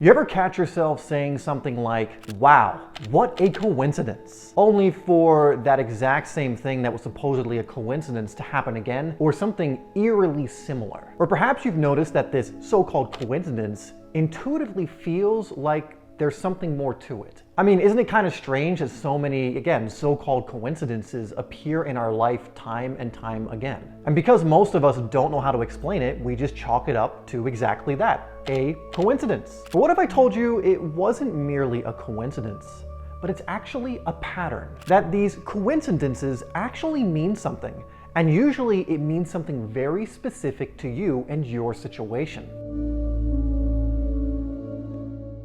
You ever catch yourself saying something like, wow, what a coincidence, only for that exact same thing that was supposedly a coincidence to happen again, or something eerily similar? Or perhaps you've noticed that this so-called coincidence intuitively feels like there's something more to it. I mean, isn't it kind of strange that so many, again, so-called coincidences appear in our life time and time again? And because most of us don't know how to explain it, we just chalk it up to exactly that, a coincidence. But what if I told you it wasn't merely a coincidence, but it's actually a pattern? That these coincidences actually mean something, and usually it means something very specific to you and your situation.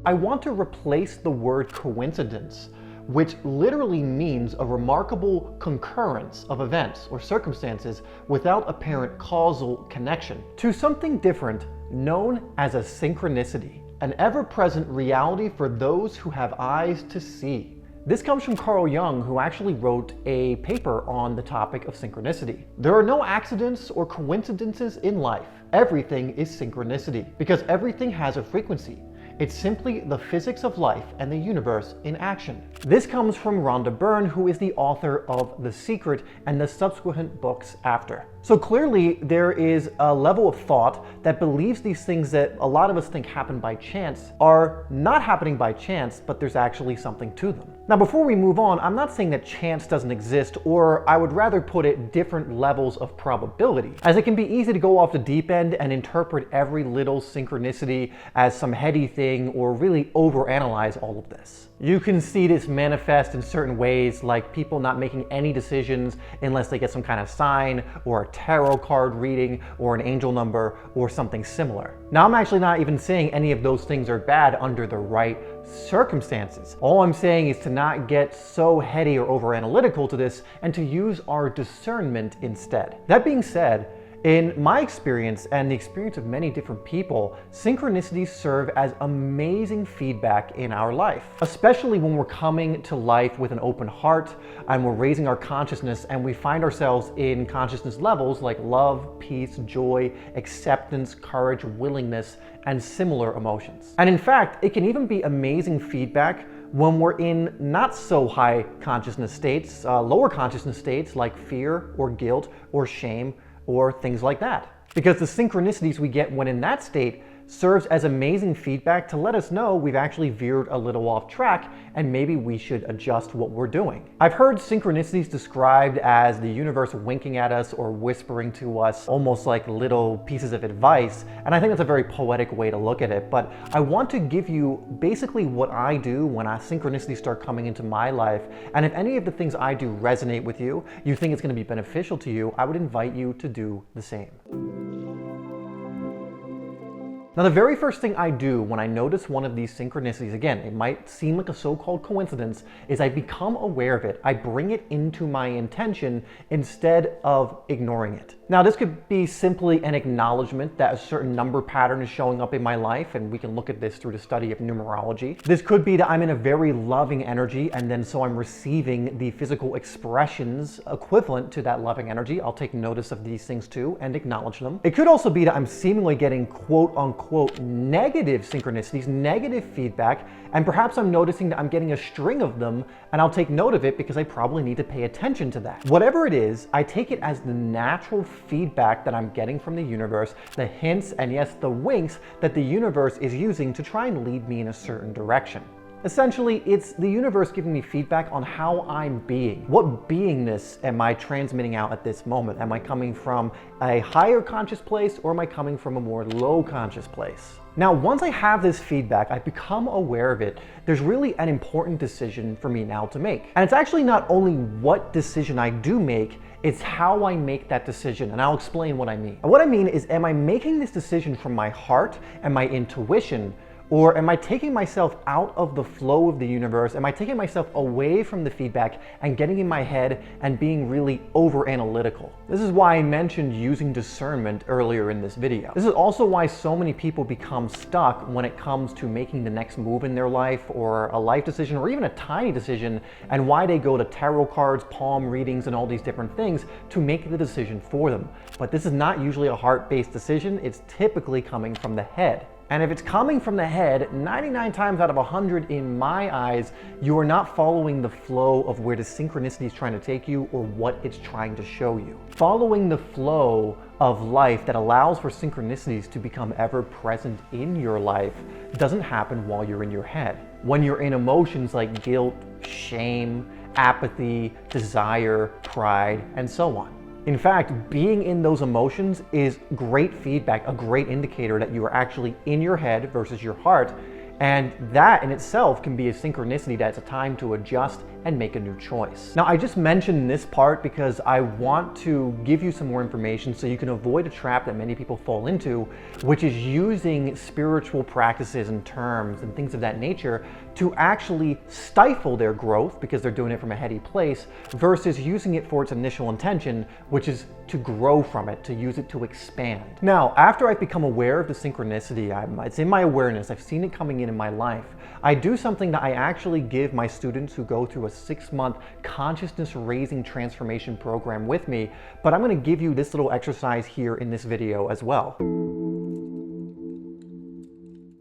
I want to replace the word coincidence, which literally means a remarkable concurrence of events or circumstances without apparent causal connection, to something different known as a synchronicity, an ever-present reality for those who have eyes to see. This comes from Carl Jung, who actually wrote a paper on the topic of synchronicity. There are no accidents or coincidences in life. Everything is synchronicity, because everything has a frequency. It's simply the physics of life and the universe in action. This comes from Rhonda Byrne, who is the author of The Secret and the subsequent books after. So clearly there is a level of thought that believes these things that a lot of us think happen by chance are not happening by chance, but there's actually something to them. Now, before we move on, I'm not saying that chance doesn't exist, or I would rather put it different levels of probability, as it can be easy to go off the deep end and interpret every little synchronicity as some heady thing or really overanalyze all of this. You can see this manifest in certain ways, like people not making any decisions unless they get some kind of sign or a tarot card reading or an angel number or something similar. Now, I'm actually not even saying any of those things are bad under the right circumstances. All I'm saying is to not get so heady or over analytical to this and to use our discernment instead. That being said, in my experience and the experience of many different people, synchronicities serve as amazing feedback in our life, especially when we're coming to life with an open heart and we're raising our consciousness and we find ourselves in consciousness levels like love, peace, joy, acceptance, courage, willingness, and similar emotions. And in fact, it can even be amazing feedback when we're in not so high consciousness states, lower consciousness states like fear or guilt or shame, or things like that. Because the synchronicities we get when in that state serves as amazing feedback to let us know we've actually veered a little off track and maybe we should adjust what we're doing. I've heard synchronicities described as the universe winking at us or whispering to us almost like little pieces of advice, and I think that's a very poetic way to look at it, but I want to give you basically what I do when synchronicities start coming into my life, and if any of the things I do resonate with you, you think it's going to be beneficial to you, I would invite you to do the same. Now, the very first thing I do when I notice one of these synchronicities, again, it might seem like a so-called coincidence, is I become aware of it. I bring it into my intention instead of ignoring it. Now, this could be simply an acknowledgement that a certain number pattern is showing up in my life, and we can look at this through the study of numerology. This could be that I'm in a very loving energy, and then so I'm receiving the physical expressions equivalent to that loving energy. I'll take notice of these things too and acknowledge them. It could also be that I'm seemingly getting quote-unquote negative synchronicities, negative feedback, and perhaps I'm noticing that I'm getting a string of them, and I'll take note of it because I probably need to pay attention to that. Whatever it is, I take it as the natural feedback that I'm getting from the universe, the hints and yes, the winks that the universe is using to try and lead me in a certain direction. Essentially, it's the universe giving me feedback on how I'm being. What beingness am I transmitting out at this moment? Am I coming from a higher conscious place, or am I coming from a more low conscious place? Now, once I have this feedback, I become aware of it, there's really an important decision for me now to make. And it's actually not only what decision I do make, it's how I make that decision, and I'll explain what I mean. And what I mean is, am I making this decision from my heart and my intuition, or am I taking myself out of the flow of the universe? Am I taking myself away from the feedback and getting in my head and being really over analytical? This is why I mentioned using discernment earlier in this video. This is also why so many people become stuck when it comes to making the next move in their life, or a life decision, or even a tiny decision, and why they go to tarot cards, palm readings, and all these different things to make the decision for them. But this is not usually a heart-based decision. It's typically coming from the head. And if it's coming from the head, 99 times out of 100 in my eyes, you are not following the flow of where the synchronicity is trying to take you or what it's trying to show you. Following the flow of life that allows for synchronicities to become ever present in your life doesn't happen while you're in your head. When you're in emotions like guilt, shame, apathy, desire, pride, and so on. In fact, being in those emotions is great feedback, a great indicator that you are actually in your head versus your heart. And that in itself can be a synchronicity that's a time to adjust and make a new choice. Now, I just mentioned this part because I want to give you some more information so you can avoid a trap that many people fall into, which is using spiritual practices and terms and things of that nature to actually stifle their growth because they're doing it from a heady place versus using it for its initial intention, which is to grow from it, to use it to expand. Now, after I've become aware of the synchronicity, it's in my awareness, I've seen it coming in my life, I do something that I actually give my students who go through a 6-month consciousness raising transformation program with me, but I'm going to give you this little exercise here in this video as well.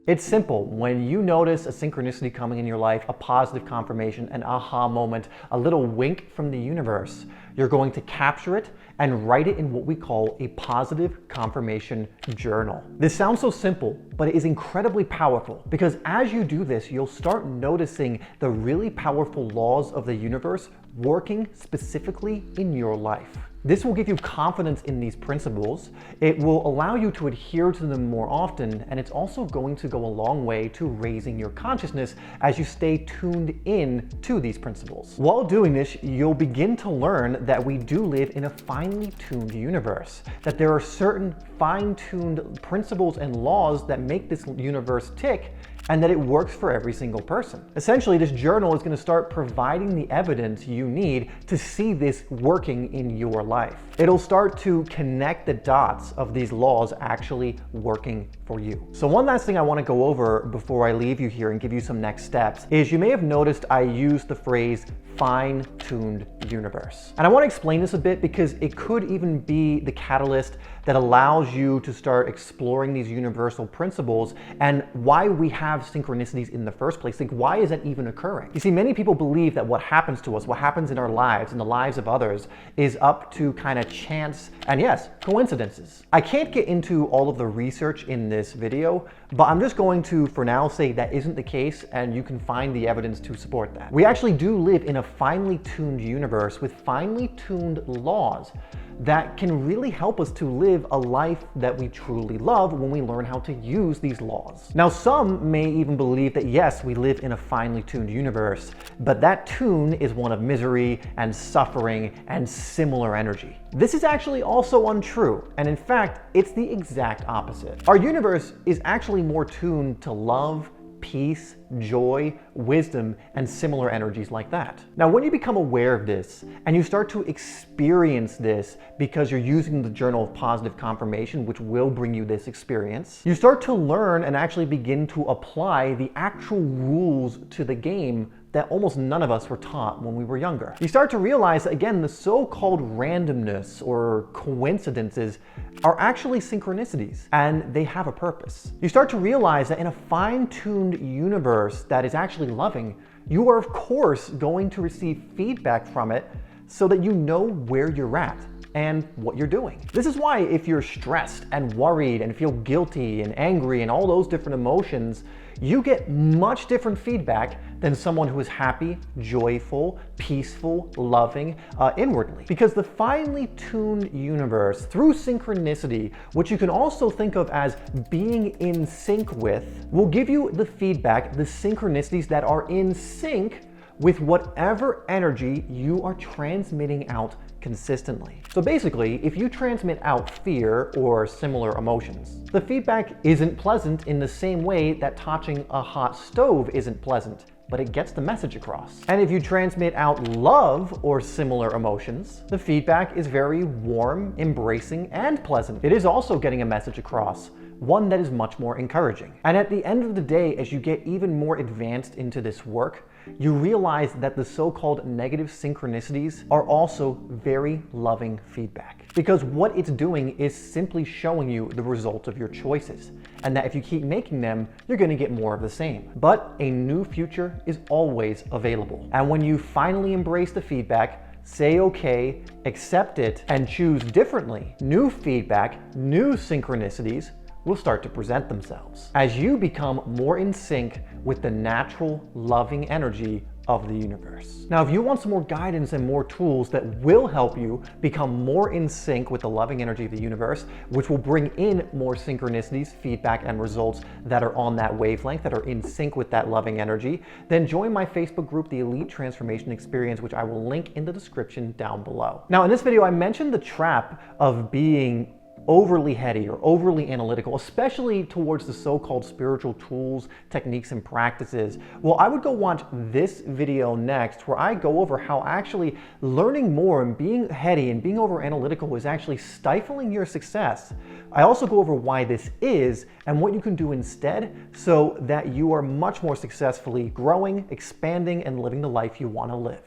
It's simple. When you notice a synchronicity coming in your life, a positive confirmation, an aha moment, a little wink from the universe, you're going to capture it and write it in what we call a positive confirmation journal. This sounds so simple, but it is incredibly powerful because as you do this, you'll start noticing the really powerful laws of the universe working specifically in your life. This will give you confidence in these principles. It will allow you to adhere to them more often, and it's also going to go a long way to raising your consciousness as you stay tuned in to these principles. While doing this, you'll begin to learn that we do live in a finely tuned universe, that there are certain fine-tuned principles and laws that make this universe tick, and that it works for every single person. Essentially, this journal is going to start providing the evidence you need to see this working in your life. It'll start to connect the dots of these laws actually working for you. So one last thing I want to go over before I leave you here and give you some next steps is you may have noticed I use the phrase fine-tuned universe. And I want to explain this a bit because it could even be the catalyst that allows you to start exploring these universal principles and why we have synchronicities in the first place. Like, why is that even occurring? You see, many people believe that what happens to us, what happens in our lives, in the lives of others, is up to kind of chance and, yes, coincidences. I can't get into all of the research in this video, but I'm just going to, for now, say that isn't the case, and you can find the evidence to support that. We actually do live in a finely tuned universe with finely tuned laws that can really help us to live a life that we truly love when we learn how to use these laws. Now, some may even believe that yes, we live in a finely tuned universe, but that tune is one of misery and suffering and similar energy. This is actually also untrue, and in fact, it's the exact opposite. Our universe is actually more tuned to love, peace, joy, wisdom, and similar energies like that. Now, when you become aware of this and you start to experience this because you're using the journal of positive confirmation, which will bring you this experience, you start to learn and actually begin to apply the actual rules to the game that almost none of us were taught when we were younger. You start to realize that, again, the so-called randomness or coincidences are actually synchronicities, and they have a purpose. You start to realize that in a fine-tuned universe that is actually loving, you are of course going to receive feedback from it so that you know where you're at and what you're doing. This is why if you're stressed and worried and feel guilty and angry and all those different emotions, you get much different feedback than someone who is happy, joyful, peaceful, loving inwardly. Because the finely tuned universe, through synchronicity, which you can also think of as being in sync with, will give you the feedback, the synchronicities that are in sync with whatever energy you are transmitting out consistently. So basically, if you transmit out fear or similar emotions, the feedback isn't pleasant in the same way that touching a hot stove isn't pleasant, but it gets the message across. And if you transmit out love or similar emotions, the feedback is very warm, embracing, and pleasant. It is also getting a message across, one that is much more encouraging. And at the end of the day, as you get even more advanced into this work, you realize that the so-called negative synchronicities are also very loving feedback. Because what it's doing is simply showing you the result of your choices. and that if you keep making them, you're going to get more of the same. But a new future is always available. And when you finally embrace the feedback, say okay, accept it, and choose differently, new feedback, new synchronicities will start to present themselves as you become more in sync with the natural, loving energy of the universe. Now, if you want some more guidance and more tools that will help you become more in sync with the loving energy of the universe, which will bring in more synchronicities, feedback, and results that are on that wavelength, that are in sync with that loving energy, then join my Facebook group, The Elite Transformation Experience, which I will link in the description down below. Now, in this video, I mentioned the trap of being overly heady or overly analytical, especially towards the so-called spiritual tools, techniques, and practices. Well, I would go watch this video next, where I go over how actually learning more and being heady and being over analytical is actually stifling your success. I also go over why this is and what you can do instead so that you are much more successfully growing, expanding, and living the life you want to live.